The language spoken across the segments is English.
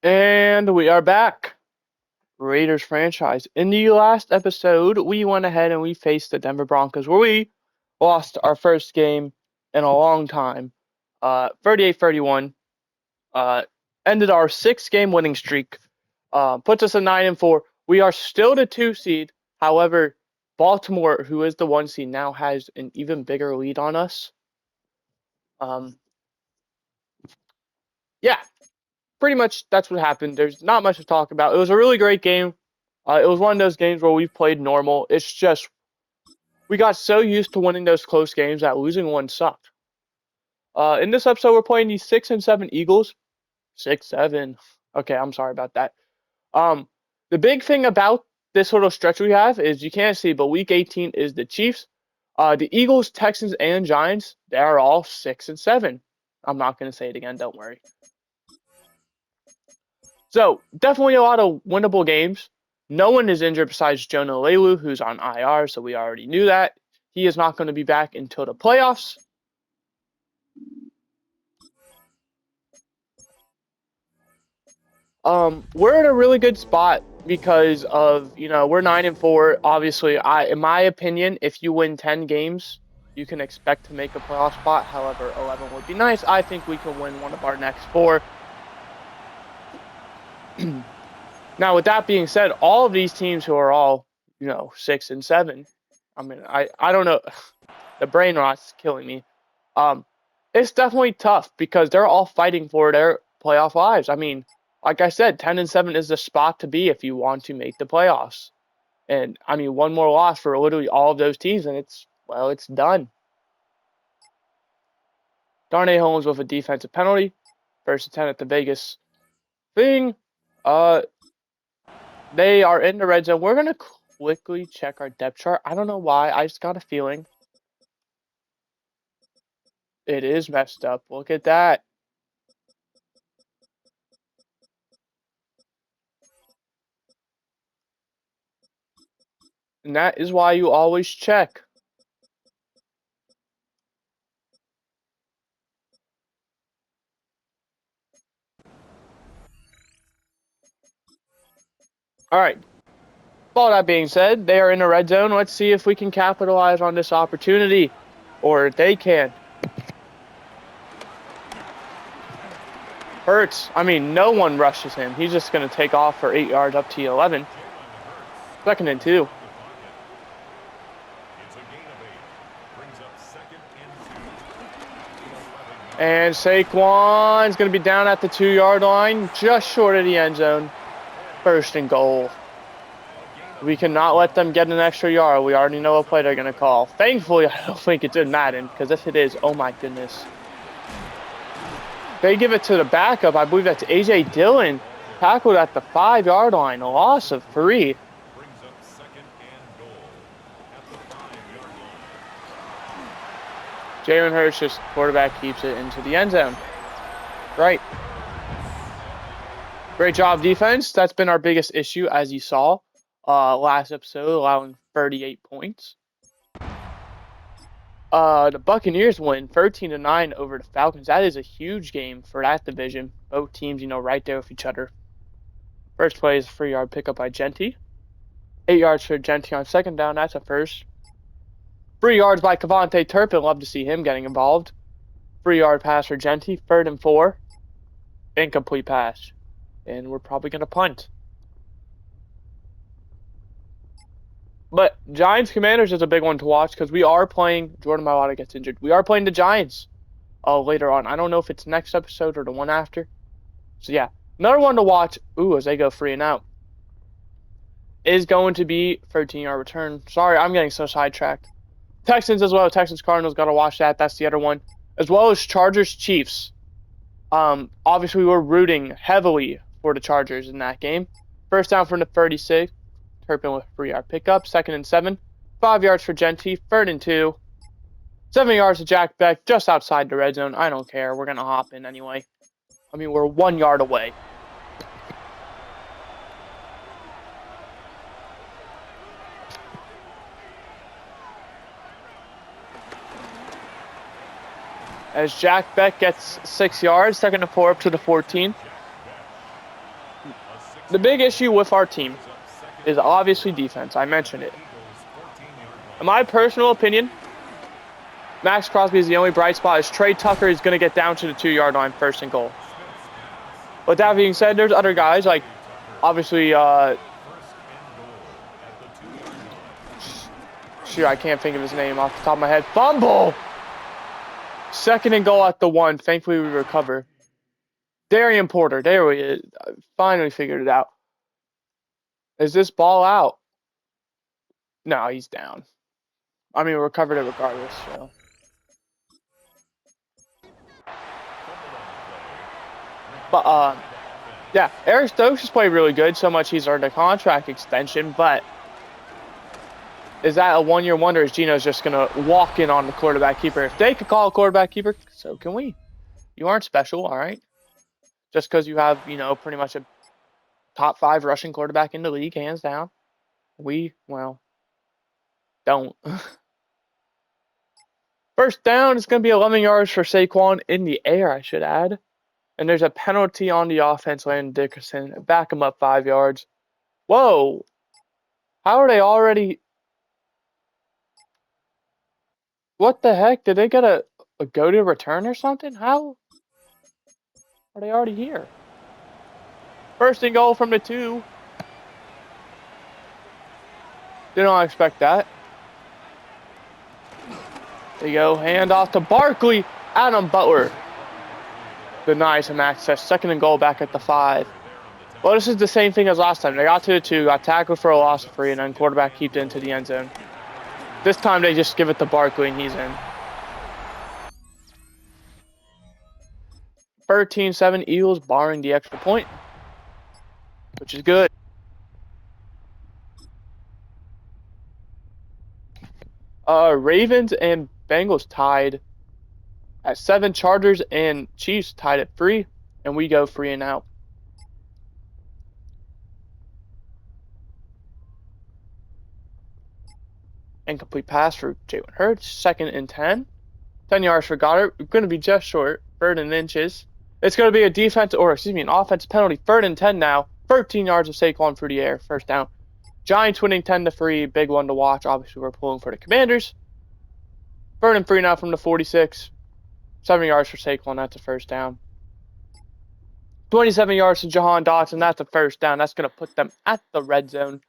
And we are back. Raiders franchise. In the last episode, we went ahead and we faced the Denver Broncos, where we lost our first game in a long time. 38-31. Uh, Ended our 6 game winning streak. Puts us at 9-4. We are still the 2 seed. However, Baltimore, who is the 1 seed, now has an even bigger lead on us. Um, yeah, pretty much that's what happened. There's not much to talk about. It was a really great game. It was one of those games where we played normal. It's just we got so used to winning those close games that losing one sucked. In this episode, we're playing the 6-7 Eagles. 6-7. Okay, I'm sorry about that. Um, the big thing about this little stretch we have is you can't see, but Week 18 is the Chiefs, the Eagles, Texans, and Giants. They are all 6-7. I'm not gonna say it again. Don't worry. So definitely a lot of winnable games. No one is injured besides Jonah Leilua, who's on IR, so we already knew that. He is not going to be back until the playoffs. We're in a really good spot because of we're 9-4. Obviously, in my opinion, if you win 10 games, you can expect to make a playoff spot. However, 11 would be nice. I think we can win one of our next 4. Now, with that being said, all of these teams who are all 6-7. I mean, I don't know. The brain rot's killing me. Um, it's definitely tough because they're all fighting for their playoff lives. I mean, like I said, 10-7 is the spot to be if you want to make the playoffs. And I mean, one more loss for literally all of those teams, and it's done. Darnay Holmes with a defensive penalty, first and 10 at the Vegas thing. Uh, they are in the red zone. We're gonna quickly check our depth chart. I don't know why. I just got a feeling it is messed up. Look at that. And that is why you always check. All right. All that being said, they are in the red zone. Let's see if we can capitalize on this opportunity, or they can. Hurts. I mean, no one rushes him. He's just going to take off for 8 yards up to 11. 2nd and 2. And Saquon's going to be down at the 2-yard line, just short of the end zone. 1st and goal. We cannot let them get an extra yard. We already know what play they're going to call. Thankfully, I don't think it's in Madden, because if it is, oh my goodness. They give it to the backup. I believe that's A.J. Dillon. Tackled at the 5-yard line. A loss of 3. Jalen Hurts, just quarterback, keeps it into the end zone. Right. Great job, defense. That's been our biggest issue, as you saw last episode, allowing 38 points. The Buccaneers win 13-9 over the Falcons. That is a huge game for that division. Both teams, right there with each other. First play is a 3-yard pickup by Genty. 8 yards for Genty on 2nd down. That's a first. 3 yards by Cavante Turpin. Love to see him getting involved. 3-yard pass for Genty. 3rd and 4. Incomplete pass. And we're probably going to punt. But Giants Commanders is a big one to watch because we are playing. Jordan Mailata gets injured. We are playing the Giants later on. I don't know if it's next episode or the one after. So yeah, another one to watch. As they go 3 and out. Is going to be 13-yard return. Sorry, I'm getting so sidetracked. Texans as well. Texans Cardinals, got to watch that. That's the other one. As well as Chargers Chiefs. Obviously, we were rooting heavily for the Chargers in that game. First down from the 36. Turpin with 3-yard pickup. 2nd and 7. 5 yards for Genty. 3rd and 2. 7 yards to Jack Beck just outside the red zone. I don't care. We're going to hop in anyway. I mean, we're 1 yard away. As Jack Beck gets 6 yards, 2nd and 4 up to the 14. The big issue with our team is obviously defense. I mentioned it. In my personal opinion, Max Crosby is the only bright spot. Is Trey Tucker is going to get down to the 2-yard line, 1st and goal. With that being said, there's other guys like obviously. Shoot, I can't think of his name off the top of my head. Fumble. 2nd and goal at the 1. Thankfully, we recover. Darian Porter. There we is. I finally figured it out. Is this ball out? No, he's down. I mean, we recovered it regardless. So. But yeah, Eric Stokes has played really good. So much he's earned a contract extension. But is that a 1-year wonder? Is Gino's just gonna walk in on the quarterback keeper? If they could call a quarterback keeper, so can we. You aren't special, all right? Just because you have, pretty much a top 5 rushing quarterback in the league, hands down. We, well, don't. 1st down is going to be 11 yards for Saquon in the air, I should add. And there's a penalty on the offense, Landon Dickerson. Back him up 5 yards. Whoa. How are they already... What the heck? Did they get a go-to return or something? How are they already here? 1st and goal from the 2. Did not expect that. There you go. Hand off to Barkley. Adam Butler denies him access. 2nd and goal back at the 5. Well, this is the same thing as last time. They got to the 2, got tackled for a loss of 3, and then quarterback kept it into the end zone. This time they just give it to Barkley, and he's in. 13-7 Eagles, barring the extra point, which is good. Ravens and Bengals tied at 7. Chargers and Chiefs tied at 3, and we go 3 and out. Incomplete pass for Jalen Hurts. 2nd and 10. 10 yards for Goddard. We're going to be just short. 3rd and inches. It's going to be an offense penalty. 3rd and 10 now. 13 yards of Saquon through the air. 1st down. Giants winning 10-3. Big one to watch. Obviously, we're pulling for the Commanders. 3rd and 3 now from the 46. 7 yards for Saquon. That's a 1st down. 27 yards to Jahan Dotson. That's a 1st down. That's going to put them at the red zone.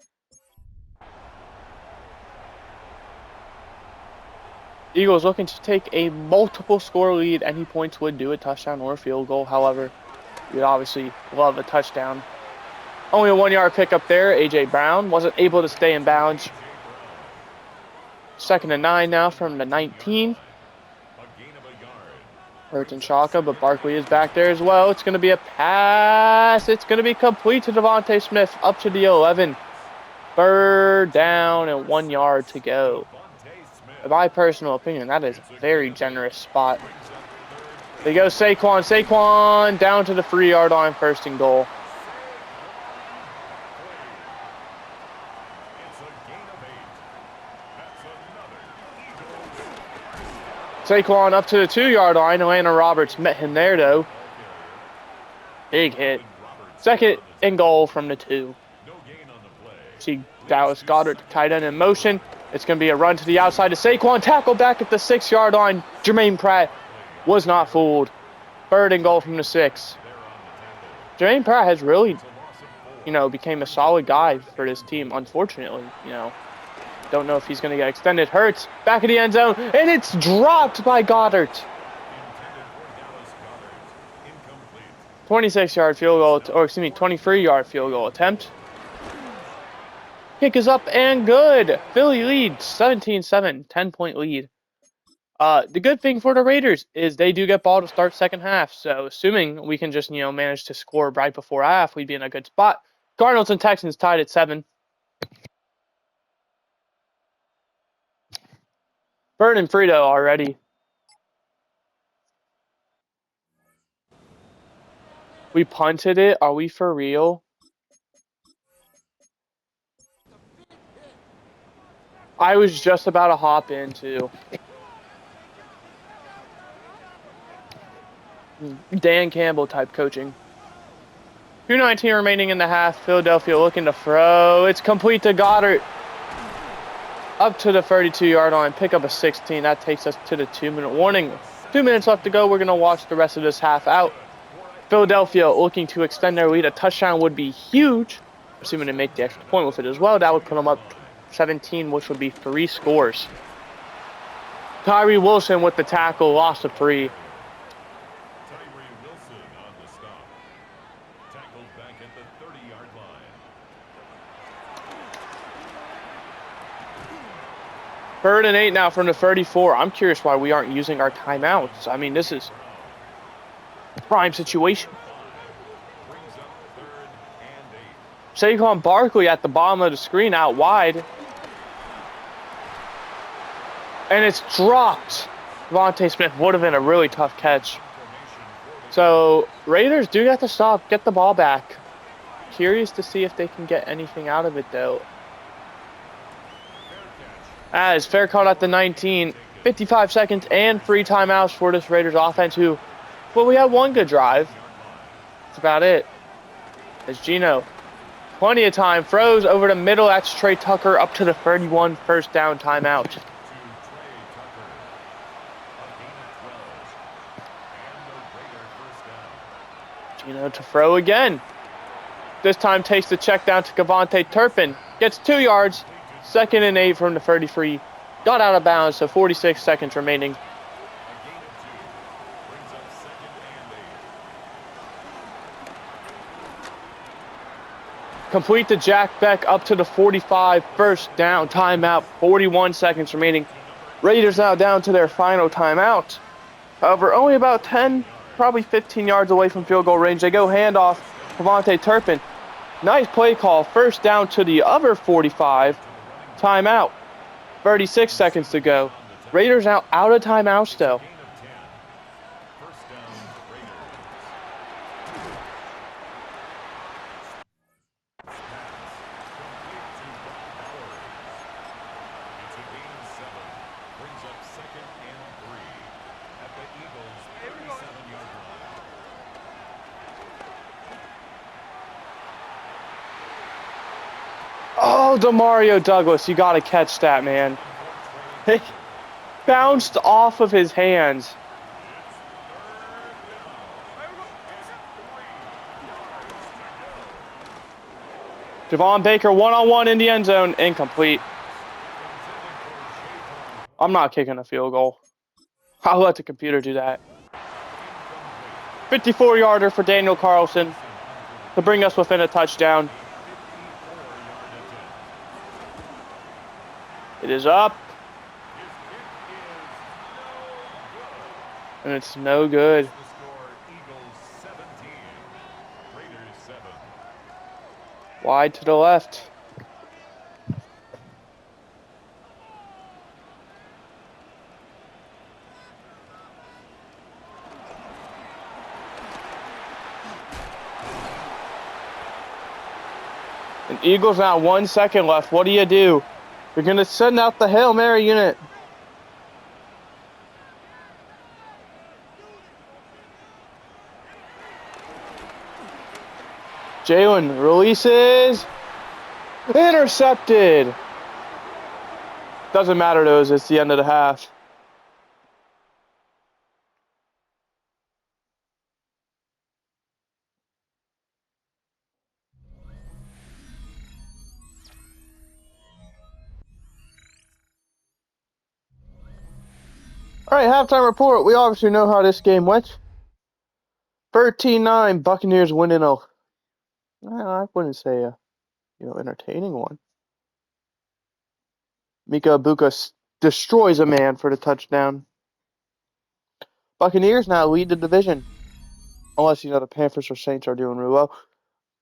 Eagles looking to take a multiple score lead. Any points would do, a touchdown or a field goal. However, you'd obviously love a touchdown. Only a 1-yard pickup there. A.J. Brown wasn't able to stay in bounds. 2nd and 9 now from the 19. Hurts and Shaka, but Barkley is back there as well. It's going to be a pass. It's going to be complete to Devontae Smith up to the 11. 3rd down and 1 yard to go. In my personal opinion, that is a very generous spot. There goes Saquon. Saquon down to the 3-yard line, 1st and goal. Saquon up to the 2-yard line. Atlanta Roberts met him there, though. Big hit. 2nd and goal from the 2. See Dallas Goedert, tight end in motion. It's going to be a run to the outside to Saquon. Tackle back at the 6-yard line. Jermaine Pratt was not fooled. 3rd and goal from the 6. Jermaine Pratt has really, became a solid guy for this team. Unfortunately, don't know if he's going to get extended. Hurts back in the end zone, and it's dropped by Goddard. 26-yard field goal, 23-yard field goal attempt. Kick is up and good. Philly leads 17-7, 10-point lead. The good thing for the Raiders is they do get ball to start 2nd half. So assuming we can just, manage to score right before half, we'd be in a good spot. Cardinals and Texans tied at 7. 3rd and 3 though already. We punted it. Are we for real? I was just about to hop into Dan Campbell type coaching. 2:19 remaining in the half. Philadelphia looking to throw. It's complete to Goddard. Up to the 32-yard line. Pick up a 16. That takes us to the 2-minute warning. 2 minutes left to go. We're going to watch the rest of this half out. Philadelphia looking to extend their lead. A touchdown would be huge. Assuming they make the extra point with it as well. That would put them up 17, which would be 3 scores. Tyree Wilson with the tackle. Loss of 3. Third and 8 now from the 34. I'm curious why we aren't using our timeouts. I mean, this is a prime situation. Saquon Barkley at the bottom of the screen out wide. And it's dropped. Devontae Smith would have been a really tough catch. So, Raiders do have to stop, get the ball back. Curious to see if they can get anything out of it, though. As fair caught at the 19, 55 seconds and 3 timeouts for this Raiders offense who, well, we had one good drive. That's about it. As Gino, plenty of time, throws over the middle. That's Trey Tucker up to the 31, first down timeout. Gino to throw again. This time takes the check down to Kevontae Turpin. Gets 2 yards. 2nd and 8 from the 33. Got out of bounds, so 46 seconds remaining. Complete to Jack Beck up to the 45. First down, timeout. 41 seconds remaining. Raiders now down to their final timeout. However, only about 10, probably 15 yards away from field goal range. They go handoff. Kevontae Turpin. Nice play call. First down to the other 45. Timeout. 36 seconds to go. Raiders now out of timeouts though. Oh, Demario Douglas, you got to catch that, man. It bounced off of his hands. Javon Baker one-on-one in the end zone, incomplete. I'm not kicking a field goal. I'll let the computer do that. 54-yarder for Daniel Carlson to bring us within a touchdown. It is up. And it's no good. Wide to the left. And Eagles now 1 second left. What do? You're going to send out the Hail Mary unit. Jalen releases. Intercepted. Doesn't matter though, it's the end of the half. All right, halftime report. We obviously know how this game went. 13-9, Buccaneers winning a, I wouldn't say a, entertaining one. Mika Ibuka destroys a man for the touchdown. Buccaneers now lead the division. Unless, the Panthers or Saints are doing real well.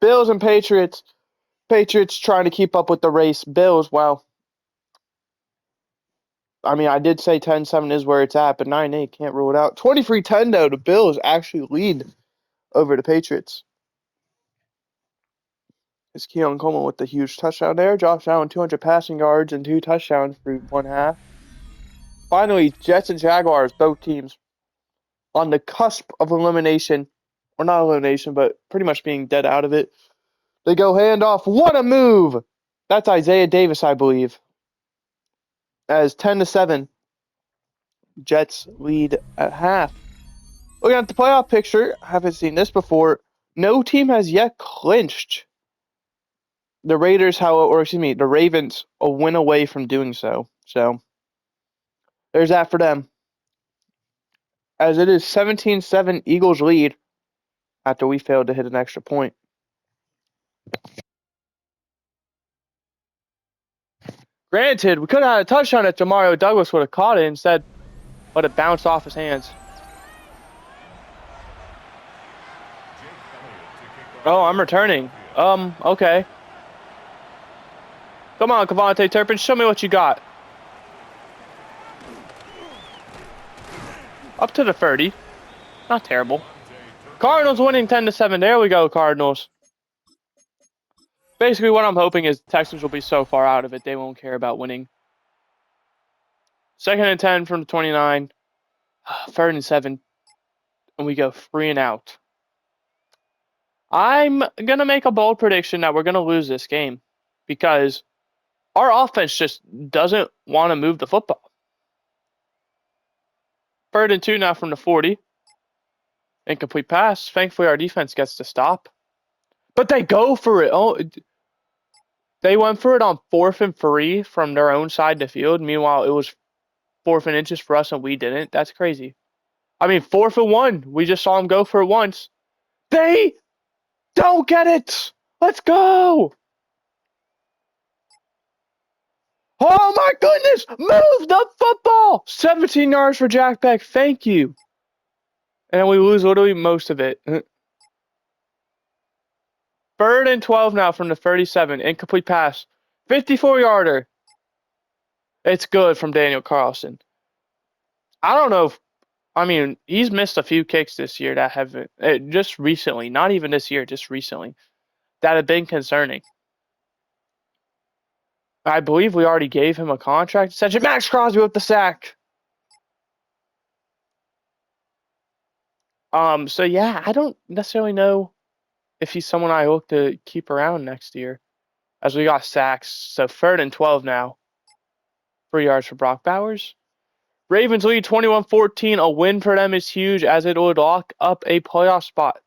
Bills and Patriots. Patriots trying to keep up with the race. Bills, well, I mean, I did say 10-7 is where it's at, but 9-8 can't rule it out. 23-10, though, the Bills actually lead over the Patriots. It's Keon Coleman with the huge touchdown there. Josh Allen, 200 passing yards and 2 touchdowns through one half. Finally, Jets and Jaguars, both teams on the cusp of elimination or not elimination, but pretty much being dead out of it. They go handoff. What a move! That's Isaiah Davis, I believe. As 10-7, Jets lead at half. Looking at the playoff picture, I haven't seen this before. No team has yet clinched. The the Ravens a win away from doing so. So there's that for them. As it is 17-7 Eagles lead after we failed to hit an extra point. Granted, we could have had a touchdown if Demario Douglas would have caught it instead, but it bounced off his hands. Oh, I'm returning. Okay. Come on, Cavante Turpin, show me what you got. Up to the 30. Not terrible. Cardinals winning 10-7. There we go, Cardinals. Basically, what I'm hoping is Texans will be so far out of it, they won't care about winning. 2nd and 10 from the 29. 3rd and 7. And we go 3 and out. I'm going to make a bold prediction that we're going to lose this game because our offense just doesn't want to move the football. 3rd and 2 now from the 40. Incomplete pass. Thankfully, our defense gets to stop. But they go for it. Oh, they went for it on 4th and 3 from their own side of the field. Meanwhile, it was 4th and inches for us and we didn't. That's crazy. I mean, 4th and 1. We just saw them go for it once. They don't get it. Let's go. Oh my goodness! Move the football! 17 yards for Jack Beck. Thank you. And then we lose literally most of it. 3rd and 12 now from the 37. Incomplete pass. 54-yarder. It's good from Daniel Carlson. I don't know if, I mean, he's missed a few kicks this year that have just recently, not even this year, just recently, that have been concerning. I believe we already gave him a contract extension. Max Crosby with the sack. So yeah, I don't necessarily know if he's someone I hope to keep around next year, as we got sacks. So 3rd and 12 now. 3 yards for Brock Bowers. Ravens lead 21-14. A win for them is huge, as it would lock up a playoff spot.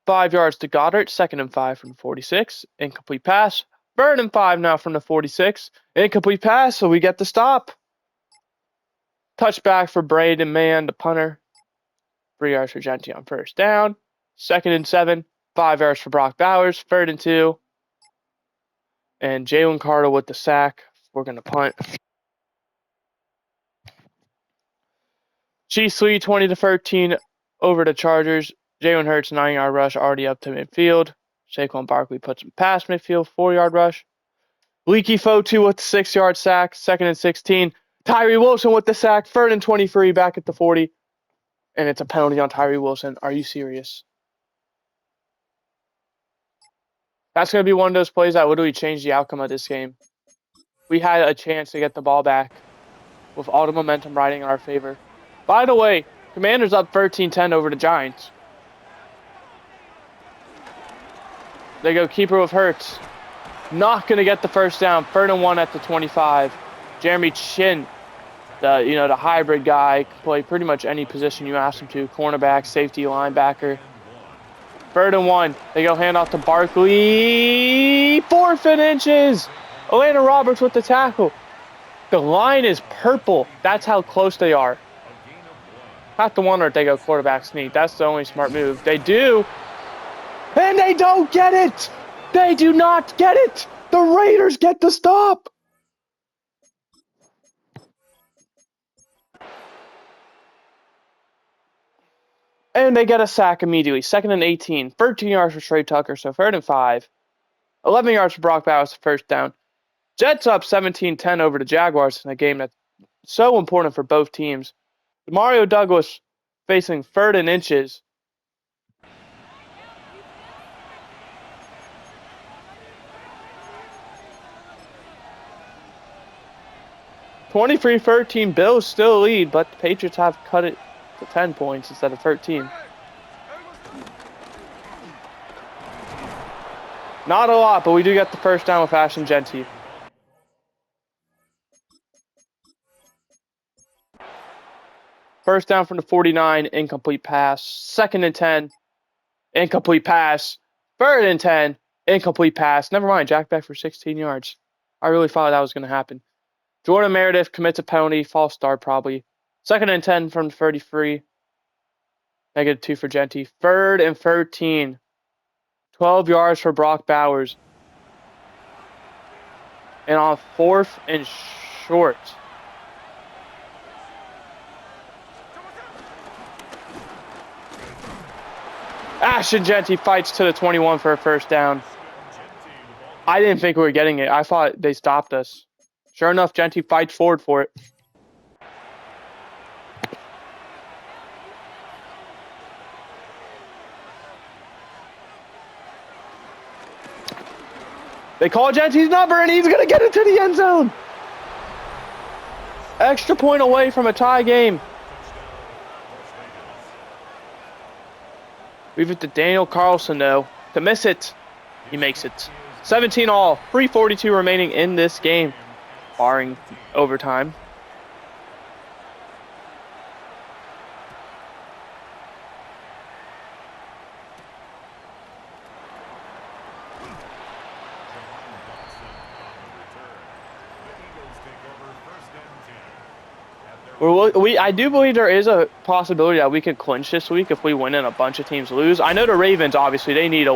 5 yards to Goddard. 2nd and 5 from the 46. Incomplete pass. 3rd and 5 now from the 46. Incomplete pass, so we get the stop. Touchback for Braden Mann, the punter. 3 yards for Genti on 1st down. 2nd and 7. 5 yards for Brock Bowers. 3rd and 2. And Jalen Carter with the sack. We're going to punt. Chiefs lead 20-13 over the Chargers. Jalen Hurts 9-yard rush already up to midfield. Saquon Barkley puts him past midfield. 4-yard rush. Leaky Fotu with the 6-yard sack. 2nd and 16. Tyree Wilson with the sack. 3rd and 23 back at the 40. And it's a penalty on Tyree Wilson. Are you serious? That's going to be one of those plays that literally changed the outcome of this game. We had a chance to get the ball back with all the momentum riding in our favor. By the way, Commanders up 13-10 over the Giants. They go keeper with Hurts. Not going to get the 1st down. 3rd and 1 at the 25. Jeremy Chin, the hybrid guy, can play pretty much any position you ask him to. Cornerback, safety, linebacker. 3rd and 1. They go handoff to Barkley. 4th and inches. Atlanta Roberts with the tackle. The line is purple. That's how close they are. Have to wonder if they go quarterback sneak. That's the only smart move. They do. And they don't get it. They do not get it. The Raiders get the stop. And they get a sack immediately. 2nd and 18. 13 yards for Trey Tucker, so 3rd and 5. 11 yards for Brock Bowers, 1st down. Jets up 17-10 over the Jaguars in a game that's so important for both teams. Mario Douglas facing 3rd and inches. (23-13) Bills still lead, but the Patriots have cut it to 10 points instead of 13. Not a lot, but we do get the first down with Ashton Genty. First down from the 49, incomplete pass. 2nd and 10, incomplete pass. 3rd and 10, incomplete pass. Never mind, Jack back for 16 yards. I really thought that was going to happen. Jordan Meredith commits a penalty, false start probably. 2nd and 10 from 33. -2 for Genty. 3rd and 13. 12 yards for Brock Bowers. And on 4th and short. Ashton Genty fights to the 21 for a first down. I didn't think we were getting it. I thought they stopped us. Sure enough, Genty fights forward for it. They call Genty's number, and he's going to get into the end zone. Extra point away from a tie game. Leave it to Daniel Carlson, though, to miss it. He makes it. 17 all. 3:42 remaining in this game, barring overtime. I do believe there is a possibility that we could clinch this week if we win and a bunch of teams lose. I know the Ravens, obviously, they need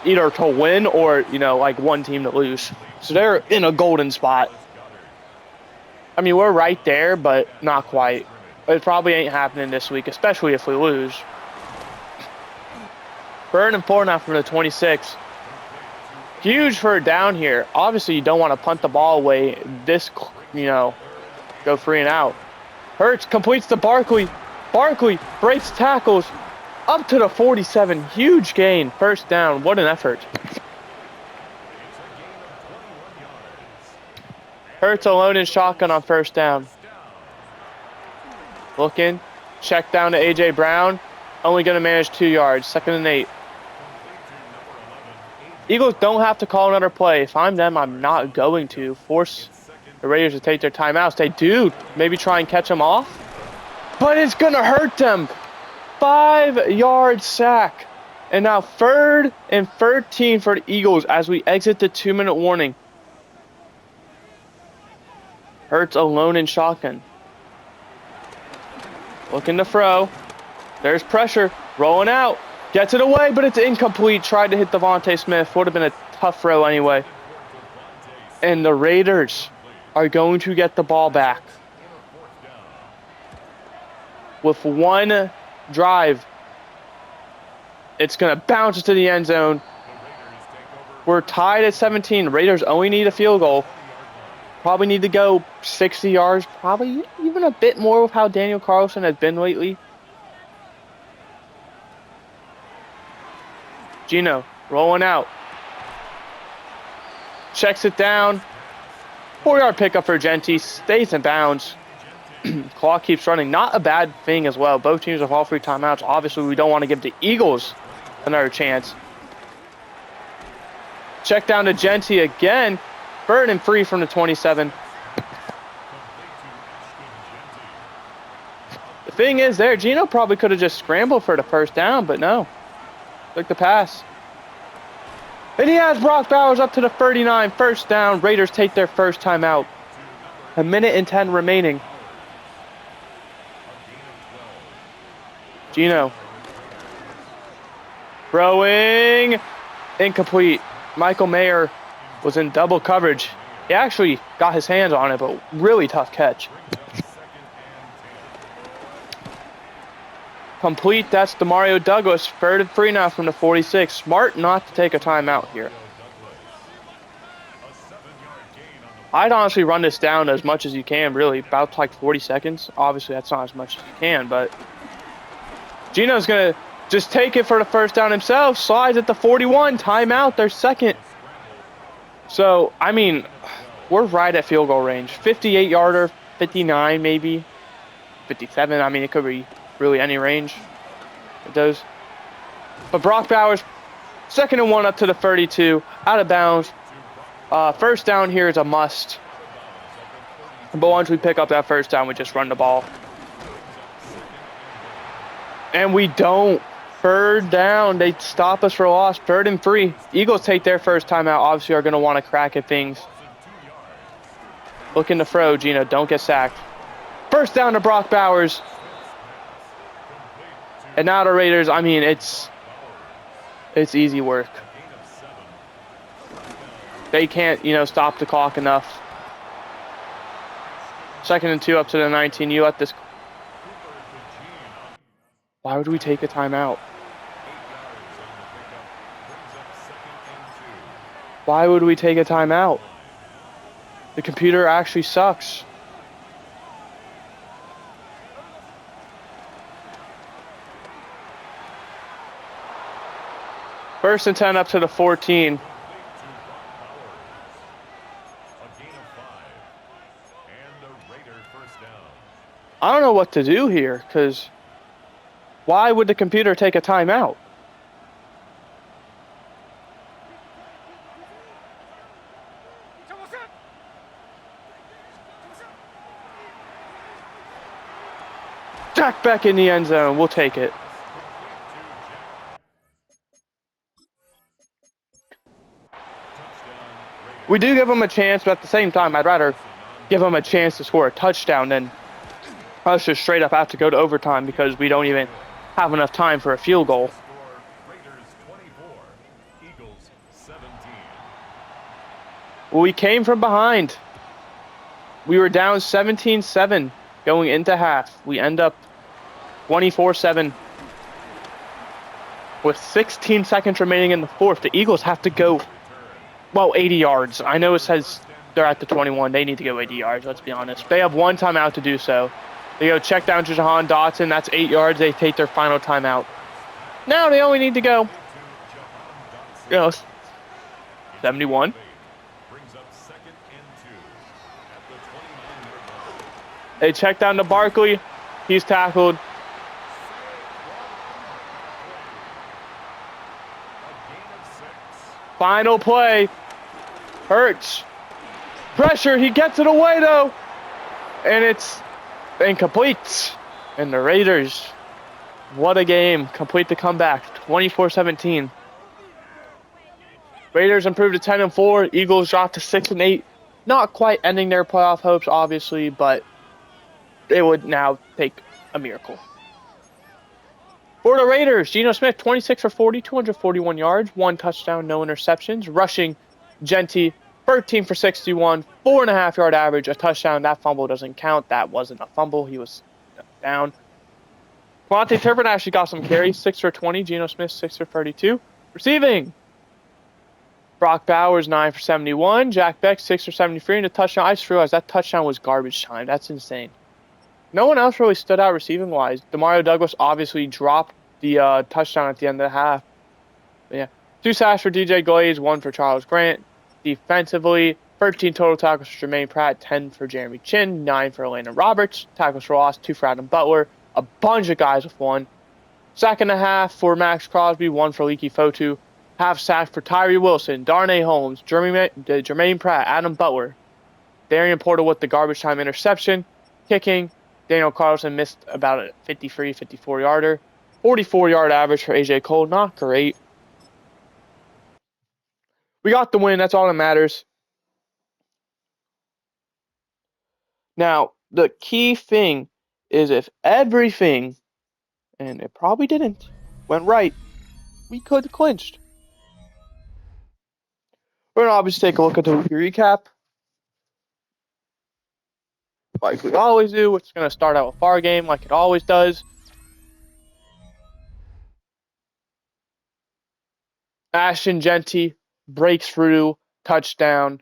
either to win or, like one team to lose. So they're in a golden spot. I mean, we're right there, but not quite. It probably ain't happening this week, especially if we lose. 3rd and 4 now from the 26. Huge for a down here. Obviously, you don't want to punt the ball away this, go 3 and out. Hurts completes to Barkley. Barkley breaks tackles up to the 47. Huge gain. First down. What an effort. Hurts alone in shotgun on first down. Looking. Check down to A.J. Brown. Only going to manage 2 yards. 2nd and 8. Eagles don't have to call another play. If I'm them, I'm not going to force the Raiders to take their timeouts. They do maybe try and catch them off, but it's going to hurt them. 5-yard sack. And now 3rd and 13 for the Eagles as we exit the 2-minute warning. Hurts alone in shotgun. Looking to throw. There's pressure. Rolling out. Gets it away, but it's incomplete. Tried to hit Devontae Smith. Would have been a tough throw anyway. And the Raiders are going to get the ball back. With one drive, it's going to bounce to the end zone. We're tied at 17. Raiders only need a field goal. Probably need to go 60 yards. Probably even a bit more with how Daniel Carlson has been lately. Gino rolling out. Checks it down. 4-yard pickup for Genty. Stays in bounds. Clock keeps running. Not a bad thing as well. Both teams have all 3 timeouts. Obviously, we don't want to give the Eagles another chance. Check down to Genty again. 3rd and 3 from the 27. The thing is there, Gino probably could have just scrambled for the first down, but no. Took the pass. And he has Brock Bowers up to the 39. First down. Raiders take their first timeout. 1:10 remaining. Gino. Throwing. Incomplete. Michael Mayer was in double coverage. He actually got his hands on it, but really tough catch. Complete. That's Demario Douglas. 3rd and 3 now from the 46. Smart not to take a timeout here. I'd honestly run this down as much as you can, really. About like 40 seconds. Obviously, that's not as much as you can, but Gino's going to just take it for the first down himself. Slides at the 41. Timeout. Their second. So, I mean, we're right at field goal range. 58-yarder, 59 maybe. 57. I mean, it could be really any range. It does. But Brock Bowers, 2nd and 1 up to the 32, out of bounds. First down here is a must. But once we pick up that first down, we just run the ball. And we don't. 3rd down. They stop us for a loss. 3rd and 3. Eagles take their first timeout. Obviously are going to want to crack at things. Looking to throw, Gino. Don't get sacked. First down to Brock Bowers. And now the Raiders, I mean, it's easy work. They can't, stop the clock enough. 2nd and 2 up to the 19. You let this. Why would we take a timeout? Why would we take a timeout? The computer actually sucks. First and 10 up to the 14. I don't know what to do here, because why would the computer take a timeout? Jack back in the end zone. We'll take it. We do give them a chance, but at the same time, I'd rather give them a chance to score a touchdown than us just straight up have to go to overtime because we don't even have enough time for a field goal. Well, we came from behind. We were down 17-7 going into half. We end up 24-7 with 16 seconds remaining in the fourth. The Eagles have to go, 80 yards. I know it says they're at the 21. They need to go 80 yards, let's be honest. They have one timeout to do so. They go check down to Jahan Dotson. That's 8 yards. They take their final timeout. Now they only need to go, 71. They check down to Barkley. He's tackled. Final play. Hurts. Pressure. He gets it away, though. And it's incomplete. And the Raiders, what a game. Complete the comeback. 24-17. Raiders improved to 10-4. Eagles dropped to 6-8. Not quite ending their playoff hopes, obviously, but it would now take a miracle. For the Raiders, Geno Smith, 26 for 40, 241 yards, 1 touchdown, no interceptions. Rushing, Genty, 13 for 61, 4.5-yard average, a touchdown. That fumble doesn't count. That wasn't a fumble. He was down. Quante Turpin actually got some carries, 6 for 20. Geno Smith, 6 for 32. Receiving, Brock Bowers, 9 for 71. Jack Beck, 6 for 73. And a touchdown. I just realized that touchdown was garbage time. That's insane. No one else really stood out receiving-wise. Demario Douglas obviously dropped the touchdown at the end of the half. But yeah, 2 sacks for DJ Glaze, 1 for Charles Grant. Defensively, 13 total tackles for Jermaine Pratt, 10 for Jeremy Chin, 9 for Elena Roberts. Tackles for loss, 2 for Adam Butler. A bunch of guys with 1. Sack and a half for Max Crosby, 1 for Leaky Fotu. Half sack for Tyree Wilson, Darnay Holmes, Jermaine Pratt, Adam Butler. Darian Porter with the garbage time interception. Kicking, Daniel Carlson missed about a 53, 54-yarder. 44-yard average for AJ Cole. Not great. We got the win. That's all that matters. Now, the key thing is if everything, and it probably didn't, went right, we could have clinched. We're going to obviously take a look at the recap. Like we always do. It's going to start out with our game like it always does. Ashton Genty breaks through, touchdown,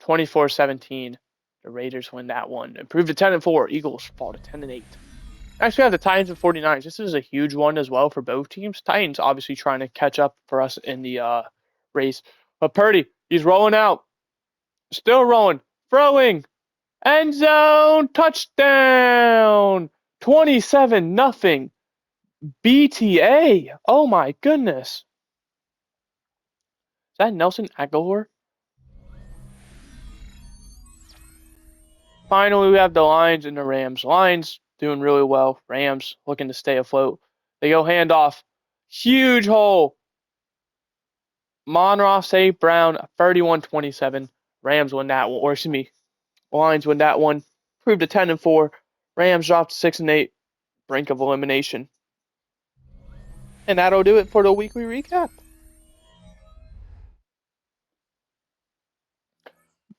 24-17. The Raiders win that one. Improved to 10-4. Eagles fall to 10-8. Next, we have the Titans and 49ers. This is a huge one as well for both teams. Titans obviously trying to catch up for us in the race. But Purdy, he's rolling out. Still rolling. Throwing. End zone. Touchdown. 27-0. BTA. Oh my goodness. Is that Nelson Aguilar? Finally, we have the Lions and the Rams. Lions doing really well. Rams looking to stay afloat. They go handoff. Huge hole. Monroe St. Brown, 31-27. Rams win that one. Or excuse me, Lions win that one. Proved to 10-4. Rams dropped to 6-8. Brink of elimination. And that'll do it for the weekly recap.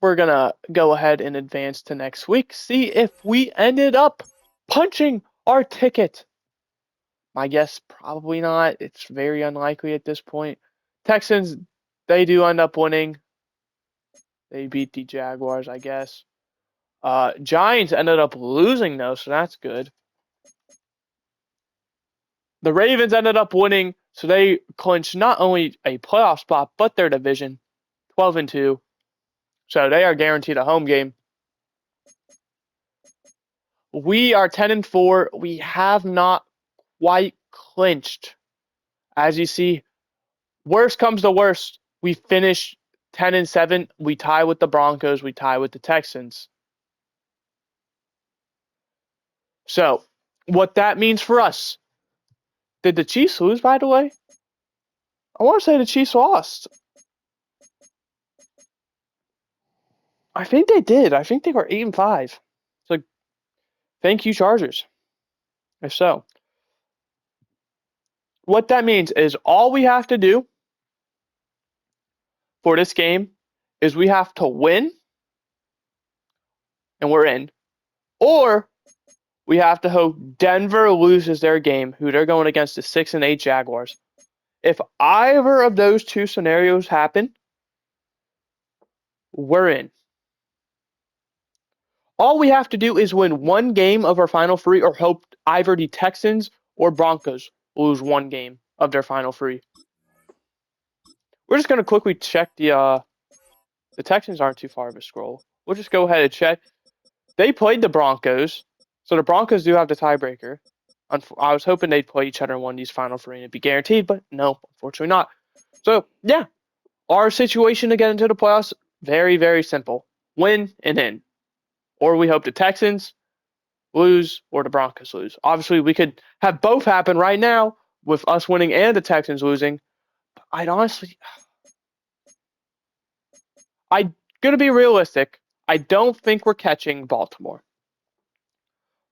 We're going to go ahead and advance to next week. See if we ended up punching our ticket. My guess, probably not. It's very unlikely at this point. Texans, they do end up winning. They beat the Jaguars, I guess. Giants ended up losing, though, so that's good. The Ravens ended up winning, so they clinched not only a playoff spot, but their division, 12-2. So they are guaranteed a home game. We are 10-4. We have not quite clinched. As you see, worst comes to worst. We finish 10-7. We tie with the Broncos. We tie with the Texans. So, what that means for us. Did the Chiefs lose, by the way? I want to say the Chiefs lost. I think they did. I think they were 8-5. So, thank you, Chargers. If so. What that means is all we have to do for this game is we have to win, and we're in. Or we have to hope Denver loses their game, who they're going against the 6-8 Jaguars. If either of those two scenarios happen, we're in. All we have to do is win one game of our final three or hope either the Texans or Broncos lose one game of their final three. We're just going to quickly check the Texans aren't too far of a scroll. We'll just go ahead and check. They played the Broncos, so the Broncos do have the tiebreaker. I was hoping they'd play each other in one of these final three and it'd be guaranteed, but no, unfortunately not. So, yeah, our situation to get into the playoffs, very, very simple. Win and in. Or we hope the Texans lose or the Broncos lose. Obviously, we could have both happen right now with us winning and the Texans losing. I'm going to be realistic. I don't think we're catching Baltimore.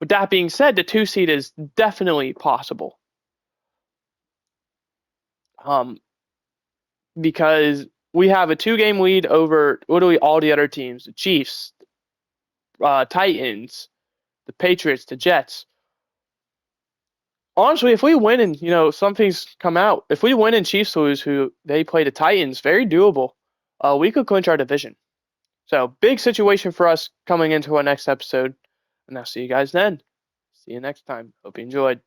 With that being said, the 2 seed is definitely possible. Because we have a 2-game lead over literally all the other teams. The Chiefs, Titans, the Patriots, the Jets. Honestly, if we win and, some things come out, if we win and Chiefs lose, who they play the Titans, very doable. We could clinch our division. So, big situation for us coming into our next episode. And I'll see you guys then. See you next time. Hope you enjoyed.